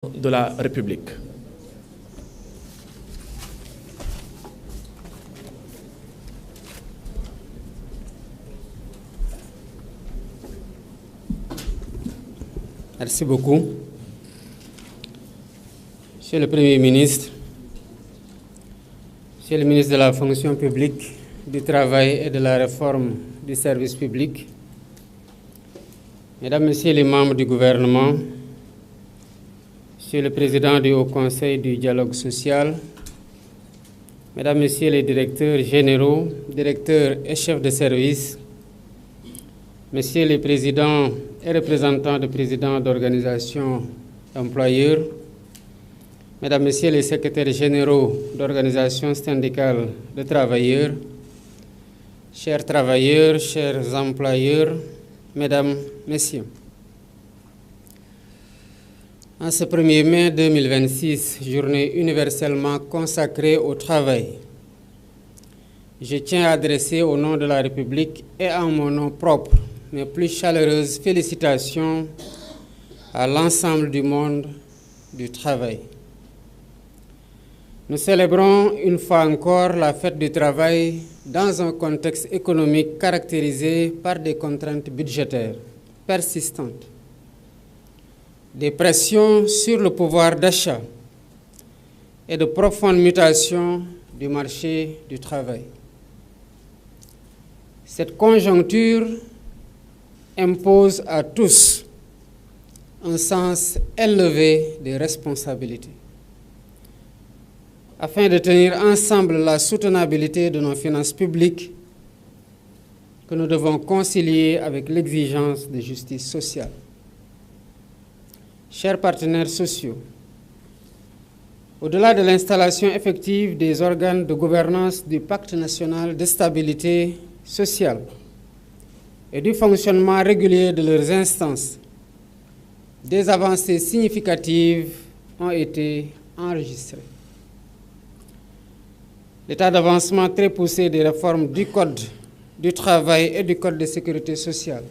de la République. Merci beaucoup. Monsieur le Premier ministre, Monsieur le ministre de la Fonction publique, du Travail et de la Réforme du service public, Mesdames, Messieurs les membres du gouvernement, Monsieur le Président du Haut Conseil du dialogue social, Mesdames, Messieurs les directeurs généraux, directeurs et chefs de service, Messieurs les présidents et représentants de présidents d'organisations employeurs, Mesdames, Messieurs les secrétaires généraux d'organisations syndicales de travailleurs, chers travailleurs, chers employeurs, Mesdames, Messieurs. En ce 1er mai 2026, journée universellement consacrée au travail, je tiens à adresser au nom de la République et en mon nom propre mes plus chaleureuses félicitations à l'ensemble du monde du travail. Nous célébrons une fois encore la fête du travail dans un contexte économique caractérisé par des contraintes budgétaires persistantes, des pressions sur le pouvoir d'achat et de profondes mutations du marché du travail. Cette conjoncture impose à tous un sens élevé des responsabilités afin de tenir ensemble la soutenabilité de nos finances publiques que nous devons concilier avec l'exigence de justice sociale. Chers partenaires sociaux, au-delà de l'installation effective des organes de gouvernance du Pacte national de stabilité sociale et du fonctionnement régulier de leurs instances, des avancées significatives ont été enregistrées. L'état d'avancement très poussé des réformes du Code du travail et du Code de sécurité sociale,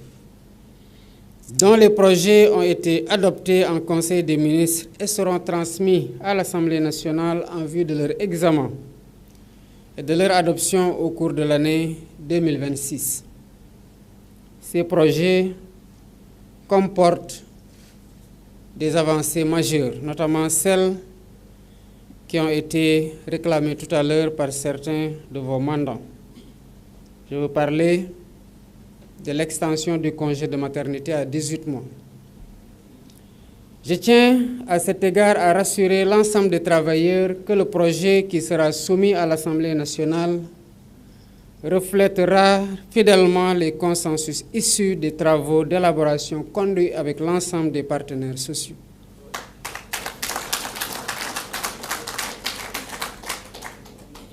dont les projets ont été adoptés en Conseil des ministres et seront transmis à l'Assemblée nationale en vue de leur examen et de leur adoption au cours de l'année 2026. Ces projets comportent des avancées majeures, notamment celles qui ont été réclamées tout à l'heure par certains de vos mandants. Je veux parler de l'extension du congé de maternité à 18 mois. Je tiens à cet égard à rassurer l'ensemble des travailleurs que le projet qui sera soumis à l'Assemblée nationale reflètera fidèlement les consensus issus des travaux d'élaboration conduits avec l'ensemble des partenaires sociaux.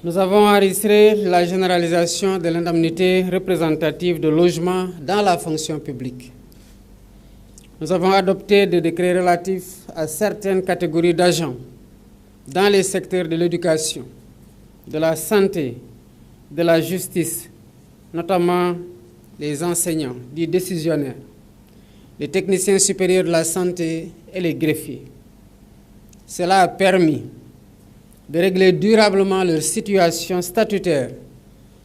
Nous avons enregistré la généralisation de l'indemnité représentative de logement dans la fonction publique. Nous avons adopté des décrets relatifs à certaines catégories d'agents dans les secteurs de l'éducation, de la santé, de la justice, notamment les enseignants, les décisionnaires, les techniciens supérieurs de la santé et les greffiers. Cela a permis de régler durablement leur situation statutaire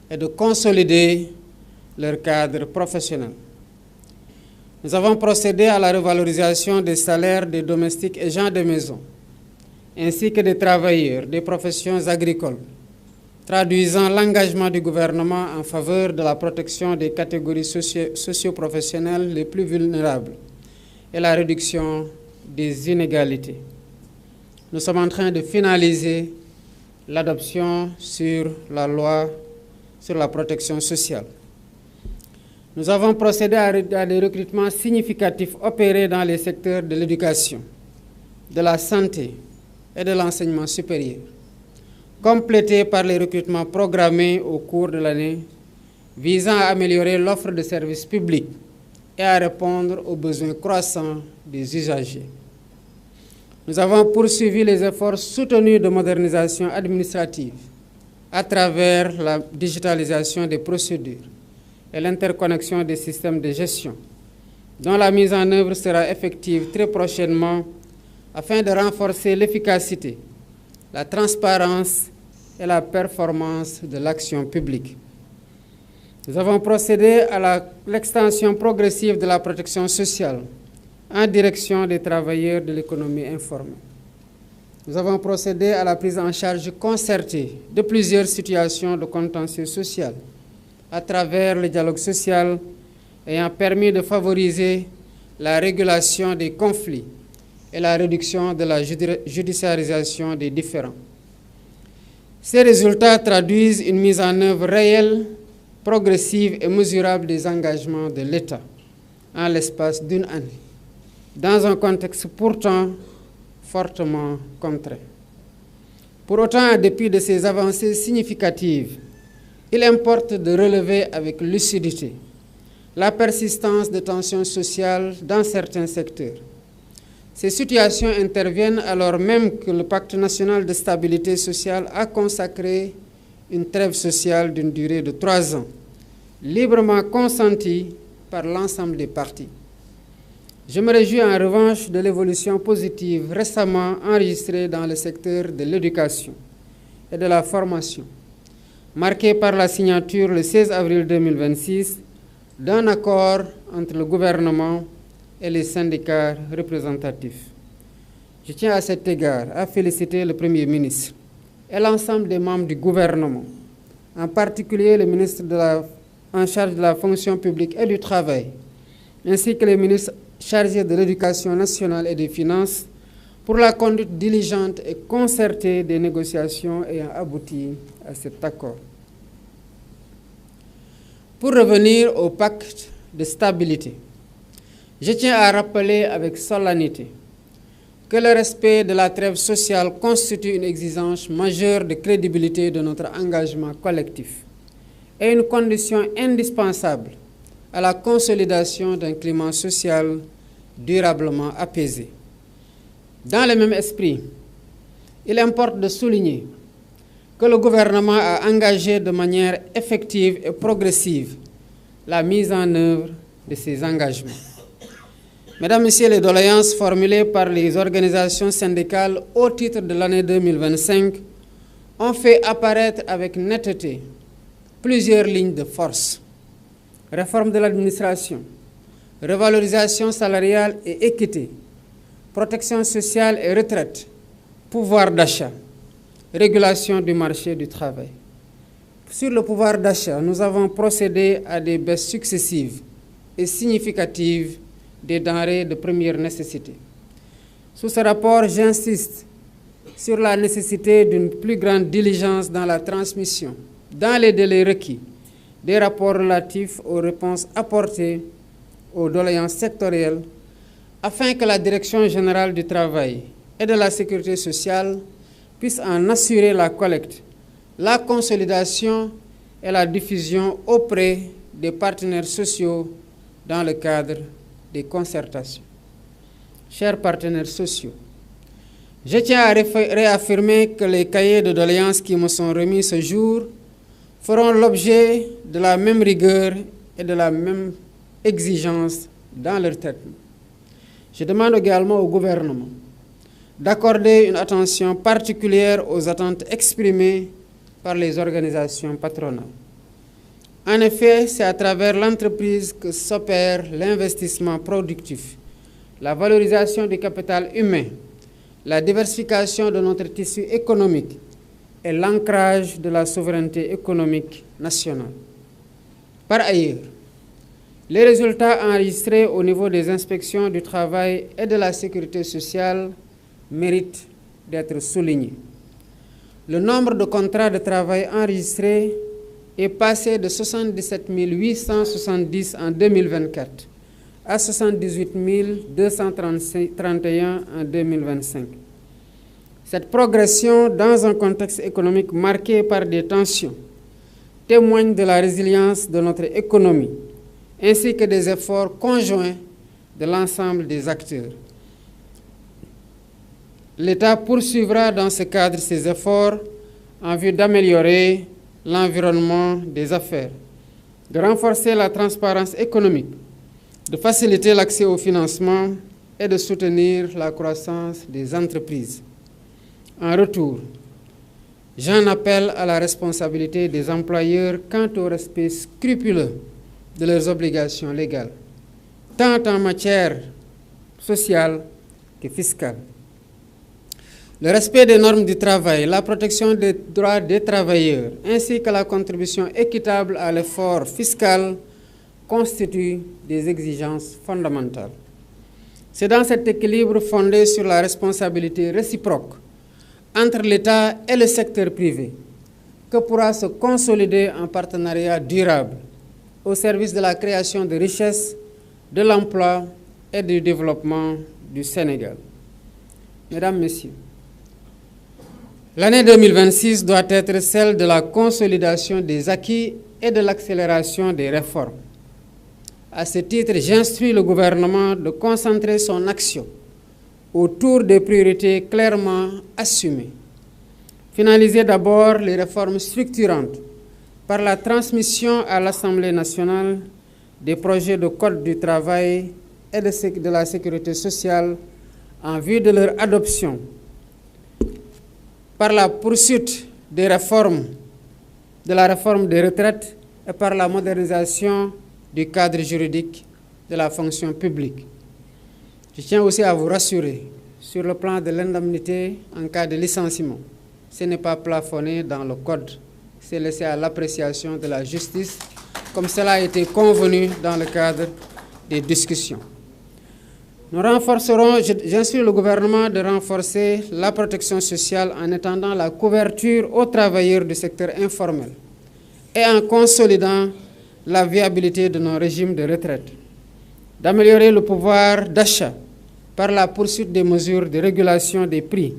et de consolider leur cadre professionnel. Nous avons procédé à la revalorisation des salaires des domestiques et gens de maison, ainsi que des travailleurs des professions agricoles, traduisant l'engagement du gouvernement en faveur de la protection des catégories socio-professionnelles les plus vulnérables et la réduction des inégalités. Nous sommes en train de finaliser l'adoption sur la loi sur la protection sociale. Nous avons procédé à des recrutements significatifs opérés dans les secteurs de l'éducation, de la santé et de l'enseignement supérieur, complétés par les recrutements programmés au cours de l'année visant à améliorer l'offre de services publics et à répondre aux besoins croissants des usagers. Nous avons poursuivi les efforts soutenus de modernisation administrative à travers la digitalisation des procédures et l'interconnexion des systèmes de gestion, dont la mise en œuvre sera effective très prochainement afin de renforcer l'efficacité, la transparence et la performance de l'action publique. Nous avons procédé à l'extension progressive de la protection sociale en direction des travailleurs de l'économie informelle. Nous avons procédé à la prise en charge concertée de plusieurs situations de contentieux social à travers le dialogue social ayant permis de favoriser la régulation des conflits et la réduction de la judiciarisation des différends. Ces résultats traduisent une mise en œuvre réelle, progressive et mesurable des engagements de l'État en l'espace d'une année, dans un contexte pourtant fortement contraint. Pour autant, en dépit de ces avancées significatives, il importe de relever avec lucidité la persistance de tensions sociales dans certains secteurs. Ces situations interviennent alors même que le Pacte national de stabilité sociale a consacré une trêve sociale d'une durée de 3 ans, librement consentie par l'ensemble des parties. Je me réjouis en revanche de l'évolution positive récemment enregistrée dans le secteur de l'éducation et de la formation, marquée par la signature le 16 avril 2026 d'un accord entre le gouvernement et les syndicats représentatifs. Je tiens à cet égard à féliciter le Premier ministre et l'ensemble des membres du gouvernement, en particulier le ministre en charge de la fonction publique et du travail, ainsi que les ministres chargés de l'éducation nationale et des finances, pour la conduite diligente et concertée des négociations ayant abouti à cet accord. Pour revenir au pacte de stabilité, je tiens à rappeler avec solennité que le respect de la trêve sociale constitue une exigence majeure de crédibilité de notre engagement collectif et une condition indispensable à la consolidation d'un climat social durablement apaisé. Dans le même esprit, il importe de souligner que le gouvernement a engagé de manière effective et progressive la mise en œuvre de ces engagements. Mesdames, Messieurs, les doléances formulées par les organisations syndicales au titre de l'année 2025 ont fait apparaître avec netteté plusieurs lignes de force. Réforme de l'administration, revalorisation salariale et équité, protection sociale et retraite, pouvoir d'achat, régulation du marché du travail. Sur le pouvoir d'achat, nous avons procédé à des baisses successives et significatives des denrées de première nécessité. Sous ce rapport, j'insiste sur la nécessité d'une plus grande diligence dans la transmission, dans les délais requis, des rapports relatifs aux réponses apportées aux doléances sectorielles, afin que la Direction générale du travail et de la sécurité sociale puisse en assurer la collecte, la consolidation et la diffusion auprès des partenaires sociaux dans le cadre des concertations. Chers partenaires sociaux, je tiens à réaffirmer que les cahiers de doléances qui me sont remis ce jour feront l'objet de la même rigueur et de la même exigence dans leur traitement. Je demande également au gouvernement d'accorder une attention particulière aux attentes exprimées par les organisations patronales. En effet, c'est à travers l'entreprise que s'opère l'investissement productif, la valorisation du capital humain, la diversification de notre tissu économique et l'ancrage de la souveraineté économique nationale. Par ailleurs, les résultats enregistrés au niveau des inspections du travail et de la sécurité sociale méritent d'être soulignés. Le nombre de contrats de travail enregistrés est passé de 77 870 en 2024 à 78 231 en 2025. Cette progression, dans un contexte économique marqué par des tensions, témoigne de la résilience de notre économie, ainsi que des efforts conjoints de l'ensemble des acteurs. L'État poursuivra dans ce cadre ses efforts en vue d'améliorer l'environnement des affaires, de renforcer la transparence économique, de faciliter l'accès au financement est de soutenir la croissance des entreprises. En retour, j'en appelle à la responsabilité des employeurs quant au respect scrupuleux de leurs obligations légales, tant en matière sociale que fiscale. Le respect des normes du travail, la protection des droits des travailleurs, ainsi que la contribution équitable à l'effort fiscal constituent des exigences fondamentales. C'est dans cet équilibre fondé sur la responsabilité réciproque entre l'État et le secteur privé que pourra se consolider un partenariat durable au service de la création de richesses, de l'emploi et du développement du Sénégal. Mesdames, Messieurs, l'année 2026 doit être celle de la consolidation des acquis et de l'accélération des réformes. À ce titre, j'instruis le gouvernement de concentrer son action autour des priorités clairement assumées. Finaliser d'abord les réformes structurantes par la transmission à l'Assemblée nationale des projets de code du travail et de la sécurité sociale en vue de leur adoption, par la poursuite des réformes, de la réforme des retraites et par la modernisation du cadre juridique de la fonction publique. Je tiens aussi à vous rassurer sur le plan de l'indemnité en cas de licenciement. Ce n'est pas plafonné dans le code, c'est laissé à l'appréciation de la justice, comme cela a été convenu dans le cadre des discussions. Nous renforcerons, j'instruis le gouvernement de renforcer la protection sociale en étendant la couverture aux travailleurs du secteur informel et en consolidant la viabilité de nos régimes de retraite, d'améliorer le pouvoir d'achat par la poursuite des mesures de régulation des prix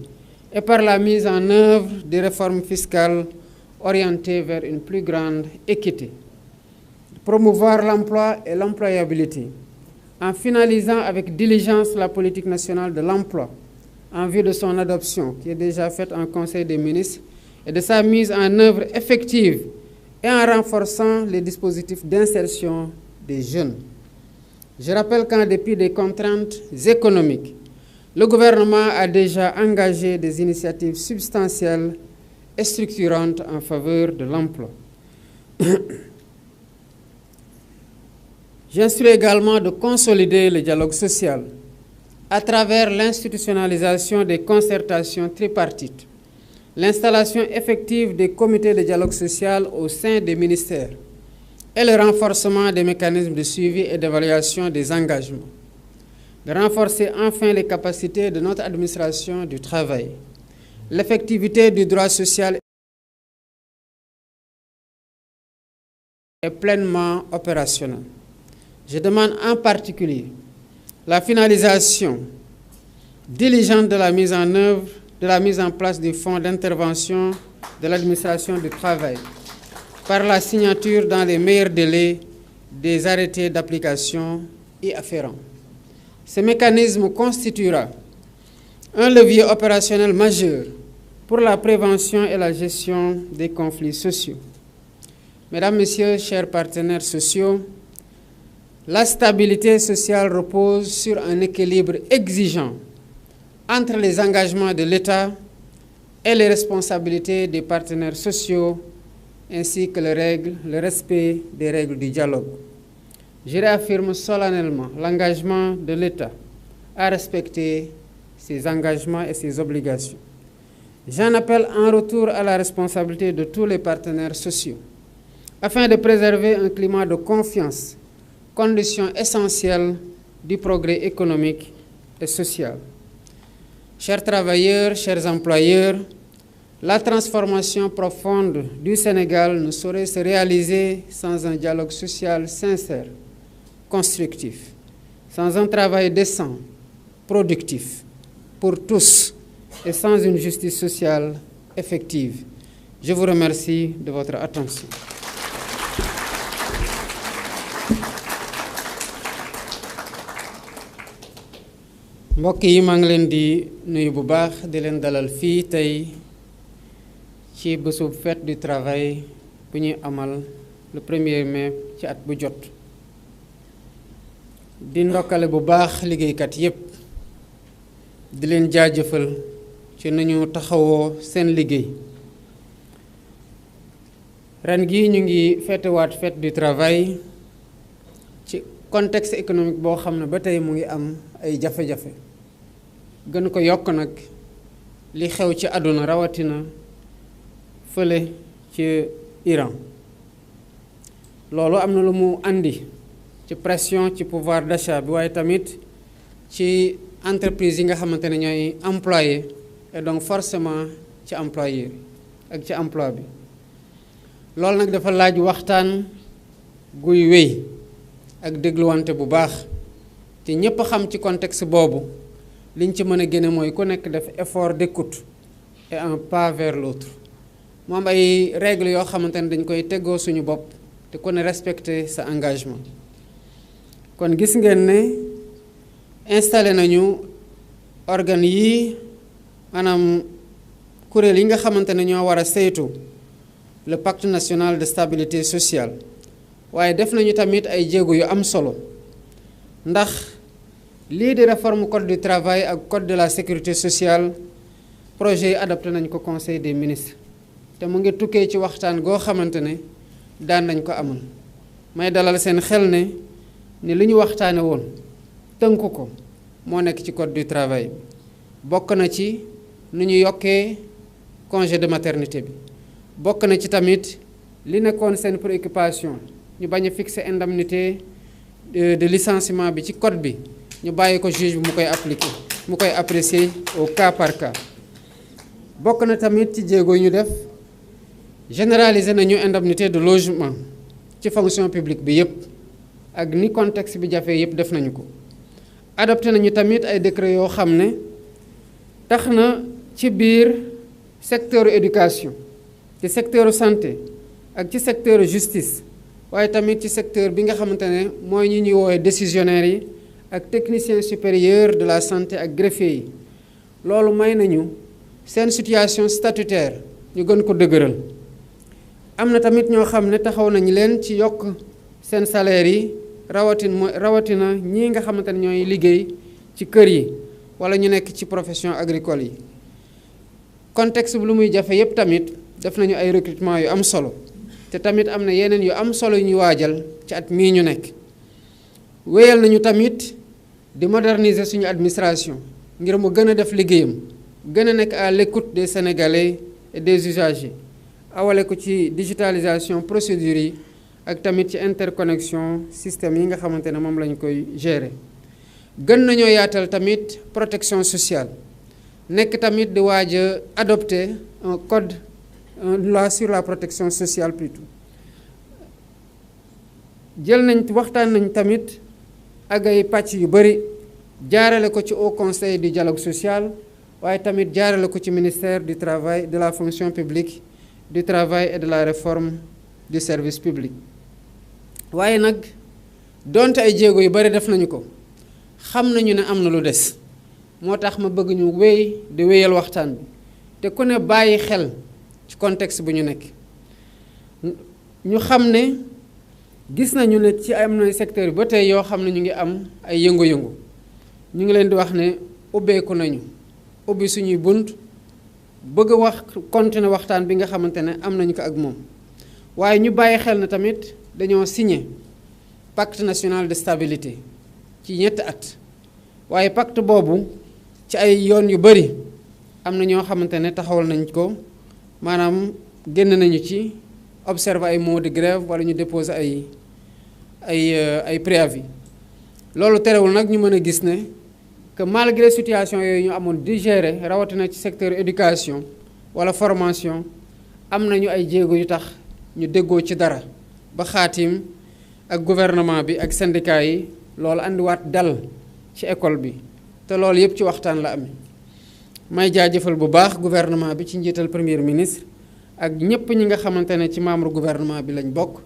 et par la mise en œuvre des réformes fiscales orientées vers une plus grande équité, promouvoir l'emploi et l'employabilité, en finalisant avec diligence la politique nationale de l'emploi en vue de son adoption, qui est déjà faite en Conseil des ministres, et de sa mise en œuvre effective et en renforçant les dispositifs d'insertion des jeunes. Je rappelle qu'en dépit des contraintes économiques, le gouvernement a déjà engagé des initiatives substantielles et structurantes en faveur de l'emploi. J'instruis également de consolider le dialogue social à travers l'institutionnalisation des concertations tripartites, l'installation effective des comités de dialogue social au sein des ministères et le renforcement des mécanismes de suivi et d'évaluation des engagements, de renforcer enfin les capacités de notre administration du travail, l'effectivité du droit social est pleinement opérationnelle. Je demande en particulier la finalisation diligente de la mise en œuvre, de la mise en place du fonds d'intervention de l'administration du travail par la signature dans les meilleurs délais des arrêtés d'application y afférents. Ce mécanisme constituera un levier opérationnel majeur pour la prévention et la gestion des conflits sociaux. Mesdames, Messieurs, chers partenaires sociaux, la stabilité sociale repose sur un équilibre exigeant entre les engagements de l'État et les responsabilités des partenaires sociaux, ainsi que le respect des règles du dialogue. Je réaffirme solennellement l'engagement de l'État à respecter ses engagements et ses obligations. J'en appelle en retour à la responsabilité de tous les partenaires sociaux, afin de préserver un climat de confiance, condition essentielle du progrès économique et social. Chers travailleurs, chers employeurs, la transformation profonde du Sénégal ne saurait se réaliser sans un dialogue social sincère, constructif, sans un travail décent, productif, pour tous et sans une justice sociale effective. Je vous remercie de votre attention. mbokk yi maa ngi leen di nuyu bu baax di leen dalal fii tey ci bésub fête du travail bu ñuy amal le 1er mai ci at bu jot di ndokkale bu baax liggéeykat yépp di leen jaajëfal ci nañu taxawoo seen liggéey. ren gi ñu ngi feetewaat fête du travail ci contexte économique boo xam ne ba tey mu ngi am ay jafe-jafe gën ko yokk nag li xew ci àdduna rawatina fële ci Iran. loolu am na lu mu andi ci pression ci pouvoir d'achat bi waaye tamit ci entreprise yi nga xamante ne ñooy employé et donc forcément ci employeur ak ci emploi bi. loolu nag dafa laaj waxtaan guy wéy ak dégluwante bu baax te ñépp xam ci contexte boobu liñ ci mën a génne mooy ku nekk def effort d'écoute et un pas vers l'autre. mu am ay règles yoo xamante ne dañ koy teggoo suñu bopp te ku ne respecter sa engagement. kon gis ngeen ne installé nañu organes yi maanaam kuréel yi nga xamante ne ñoo war a saytu le pacte national de stabilité sociale waaye def nañu tamit ay jéego yu am solo ndax lii di réforme code du travail ak code de la sécurité sociale projet yi adopté nañ ko conseil des ministres te mu ngi tukkee ci waxtaan goo xamante ne daan nañ ko amal. may dalal seen xel ne ni li ñu waxtaane woon tënk ko moo nekk ci code du travail bi bokk na ci nu ñu yokkee congé de maternité bi. bokk na ci tamit li nekkoon seen préoccupation ñu bañ a fixer indemnité de licenciement bi ci code bi ñu bàyyi ko juge bi mu koy appliquer mu koy apprécier au cas par cas. bokk na tamit ci jéego ñu def généraliser nañu indemnité de logement ci fonction publique bi yépp ak ni contexte bi jafe yépp def nañu ko. adopté nañu tamit ay décret yoo xam ne tax na ci biir secteur éducation ci secteur santé ak ci secteur justice waaye tamit ci secteur bi nga xamante ne mooy ñi ñuy woowee décisionnaires yi ak techniciens supérieurs de la santé ak greffiers yi. loolu may nañu seen situation statutaire ñu gën ko dëgëral. am na tamit ñoo xam ne taxaw nañu leen ci yokk seen salaire yi rawatina ñii nga xamante ne ñooy liggéey ci kër yi wala ñu nekk ci profession agricole yi. contexte bi lu muy jafe yépp tamit def nañu ay recrutement yu am solo te tamit am na yeneen yu am solo yu ñu waajal ci at mii ñu nekk. wéyal nañu tamit di moderniser suñu administration ngir mu gën a def liggéeyam gën a nekk à l'écoute des Sénégalais et des usagers awale ko ci digitalisation procédures yi ak tamit ci interconnexion système yi nga xamante ne moom lañ koy gérer. gën nañoo yaatal tamit protection sociale nekk tamit di waaj a adopter un code une loi sur la protection sociale plutôt. jël nañ waxtaan nañ tamit ak ay pàcc yu bari jaarale ko ci Haut Conseil du dialogue social waaye tamit jaarale ko ci ministère du travail de la fonction publique du travail et de la réforme du service public. waaye nag donte ay jéego yu bari def nañu ko xam nañu ne am na lu des moo tax ma bëgg ñu wéy di wéyal waxtaan bi te ku ne bàyyi xel ci contexte bu ñu nekk. ñu xam ne gis nañu ne ci am na secteur yi ba tey yoo xam ne ñu ngi am ay yëngu-yëngu ñu ngi leen di wax ne ubbeeku nañu ubbi suñuy bunt bëgg a wax continuer waxtaan bi nga xamante ne am nañu ko ak moom. waaye ñu bàyyi xel na tamit dañoo signé pacte national de stabilité ci 7 at waaye pacte boobu ci ay yoon yu bari am na ñoo xamante ne taxawal nañ ko maanaam génn nañu ci observer ay mots de grève wala ñu déposer ay préavis. loolu terewul nag ñu mën a gis ne que malgré situation yooyu ñu amoon di gérer rawatina ci secteur éducation wala formation am nañu ay jéego yu tax ñu déggoo ci dara ba xaatim ak gouvernement bi ak syndicat yi loolu andiwaat dal ci école bi te loolu yépp ci waxtaan la amee. may jaajëfal bu baax gouvernement bi ci njiital premier ministre ak ñépp ñi nga xamante ne ci membre gouvernement bi lañ bokk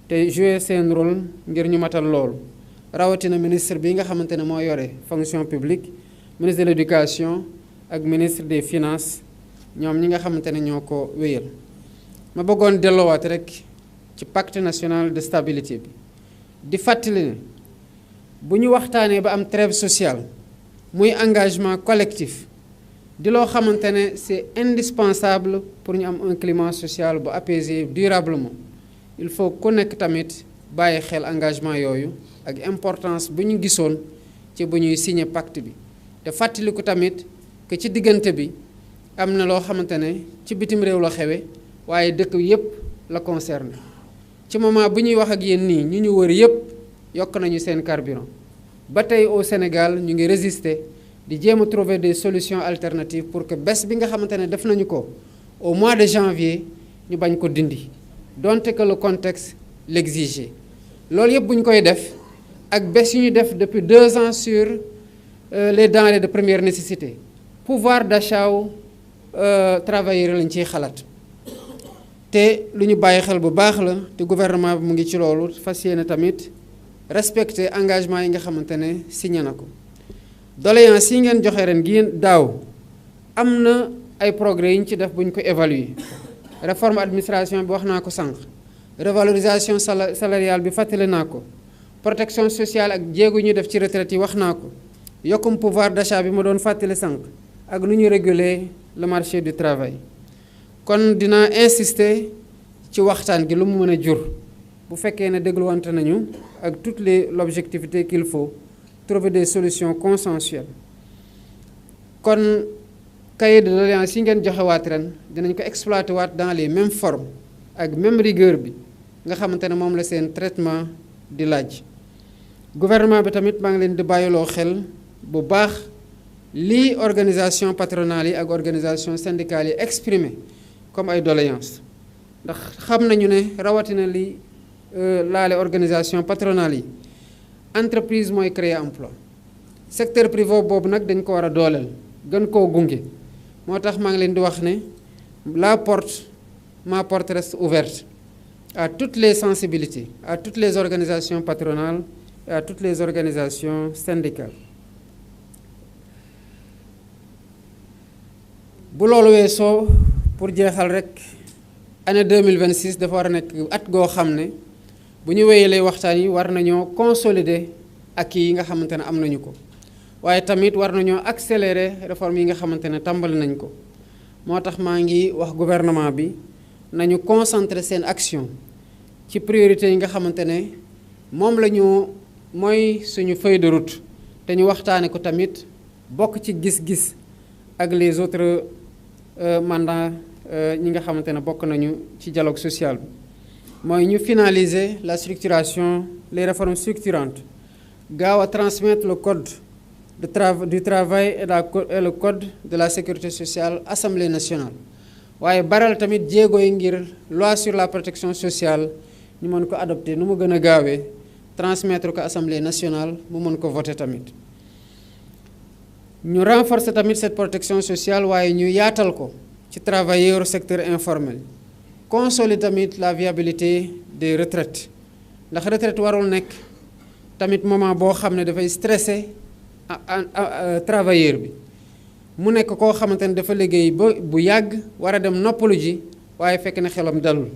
te jouer seen rôle ngir ñu matal loolu rawatina ministre bi nga xamante ne moo yore fonction publique ministre de l'éducation ak ministre des finances ñoom ñi nga xamante ne ñoo ko wéyal. ma bëggoon delloowaat rek ci pacte national de stabilité bi di fàttali ne bu ñu waxtaanee ba am trêve sociale muy engagement collectif di loo xamante ne c'est indispensable pour ñu am un climat social bu apaisé durablement. Il faut ku nekk tamit bàyyi xel engagement yooyu ak importance bu ñu gisoon ci bu ñuy signé pacte bi te fàttaliku tamit que ci diggante bi am na loo xamante ne ci bitim réew la xewe waaye dëkk yépp la concerné ci moment bu ñuy wax ak yéen nii ñu wër yépp yokk nañu seen carburant ba tey au Sénégal ñu ngi résister di jéem a trouver des solutions alternatives pour que bés bi nga xamante ne def nañu ko au mois de janvier ñu bañ ko dindi donte que le contexte l'exigeait loolu yëpp bu ñu koy def ak bés yu ñu def depuis 2 ans sur les denrées de première nécessité pouvoir d'achat wu travailleurs lañ ciy xalaat te lu ñu bàyyi xel bu baax la te gouvernement bi mu ngi ci loolu fas yéene tamit respecter engagement yi nga xamante ne signé na ko doléance yi ngeen joxe ren gi daaw am na ay progrès yi ñu ci def bu ñu ko évaluer réforme administration bi wax naa ko sànq revalorisation salariale bi fàttali naa ko protection sociale ak jéego ñu def ci retraite yi wax naa ko yokkum pouvoir d'achat bi ma doon fàttali sànq ak nu ñu réguler le marché du travail kon dinaa insister ci waxtaan gi lu mu mën a jur bu fekkee ne dégluwante nañu ak toute l'objectivité qu'il faut trouver des solutions consensuelles kon cahier de doléances yi ngeen joxe waat ren dinañ ko exploiter waat dans les mêmes formes ak même rigueur bi nga xamante ne moom la seen traitement di laaj gouvernement bi tamit maa ngi leen di bàyyiloo xel bu baax lii organisation patronale yi ak organisation syndicale yi exprimé comme ay doléances ndax xam nañu ne rawatina li laale organisation patronale yi entreprise mooy créer emploi secteur privé boobu nag dañ ko war a dooleel gën koo gunge moo tax maa ngi leen di wax ne ma porte reste ouverte à toutes les sensibilités à toutes les organisations patronales et à toutes les organisations syndicales bu loolu weesoo pour jeexal rek année 2026 dafa war a nekk at goo xam ne bu ñu wéyalee waxtaan yi war nañoo consolider ak yi nga xamante ne am nañu ko waaye tamit war nañoo accélérer réforme yi nga xamante ne tàmbali nañ ko moo tax maa ngi wax gouvernement bi nañu concentrer seen action ci priorité yi nga xamante ne moom la ñu mooy suñu feuille de route te ñu waxtaane ko tamit bokk ci gis-gis ak les autres mandats ñi nga xamante ne bokk nañu ci dialogue social bi mooy ñu finaliser la structuration les réformes structurantes gaaw a transmettre le code du travail et le code de la sécurité sociale Assemblée nationale waaye baral tamit jéego yi ngir loi sur la protection sociale ñu mën ko adopté nu mu gën a gaawee transmettre ko Assemblée nationale mu mën ko voter tamit ñu renforcer tamit cette protection sociale waaye ñu yaatal ko ci travailleurs secteur informel consolider tamit la viabilité des retraites ndax retraite warul nekk tamit moment boo xam ne dafay stressé travailleur bi mu nekk koo xamante ne dafa liggéey ba bu yàgg war a dem noppalu ji waaye fekk na xelam dalul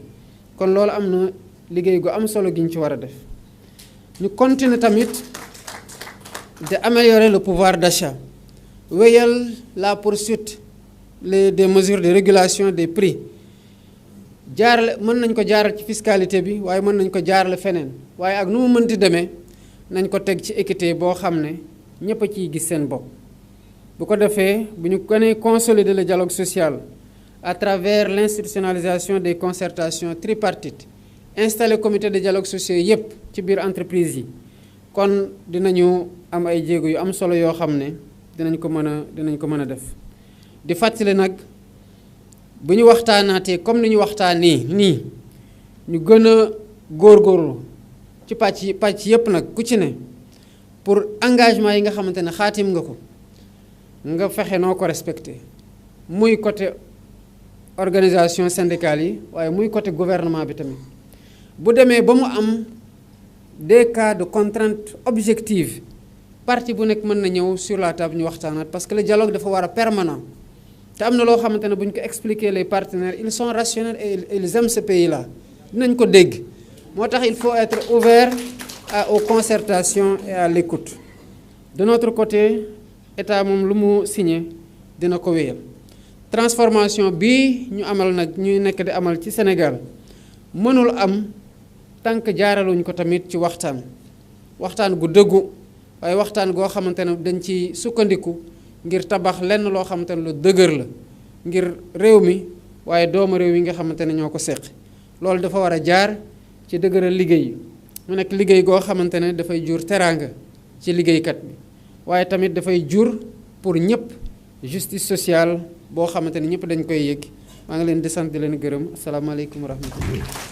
kon loolu am na liggéey gu am solo gi ñu ci war a def ñu continuer tamit de améliorer le pouvoir d'achat wéyal la poursuite des mesures de régulation des prix jaarale mën nañ ko jaaral ci fiscalité bi waaye mën nañ ko jaarale feneen waaye ak nu mu mënti demee nañ ko teg ci équité boo xam ne ñëpp a ciy gis seen bopp bu ko defee bu ñu gënee consolider le dialogue social à travers l'institutionnalisation des concertations tripartites installer comité de dialogue social yépp ci biir entreprise yi kon dinañu am ay jéego yu am solo yoo xam ne dinañ ko mën a def di fàttali nag bu ñu waxtaanaatee comme ni ñu waxtaanee nii ñu gën a góorgóorlu ci pàcc yépp nag ku ci ne pour engagement yi nga xamante ne xaatim nga ko nga fexe noo ko respecté muy côté organisation syndicale yi waaye muy côté gouvernement bi tamit bu demee ba mu am des cas de contrainte objective partie bu nekk mën na ñëw sur la table ñu waxtaanaat parce que le dialogue dafa war a permanent te am na loo xamante ne bu ñu ko expliquer les partenaires ils sont rationnels et ils aiment ce pays là dinañ ko dégg moo tax il faut être ouvert aux concertations et à l'écoute de notre côté état moom lu mu signé dina ko wéyal. transformation bi ñu amal nag ñuy nekk di amal ci Sénégal mënul am tant que jaaraluñ ko tamit ci waxtaan gu dëggu waaye waxtaan goo xamante ne dañ ci sukkandiku ngir tabax lenn loo xamante ne lu dëgër la ngir réew mi waaye doomu réew yi nga xamante ne ñoo ko seq loolu dafa war a jaar ci dëgëral liggéey mu nekk liggéey goo xamante ne dafay jur teraanga ci liggéeykat bi waaye tamit dafay jur pour ñëpp justice sociale boo xamante ne ñëpp dañ koy yëg maa ngi leen di sant di leen gërëm asalaamaaleykum wa rahmatullah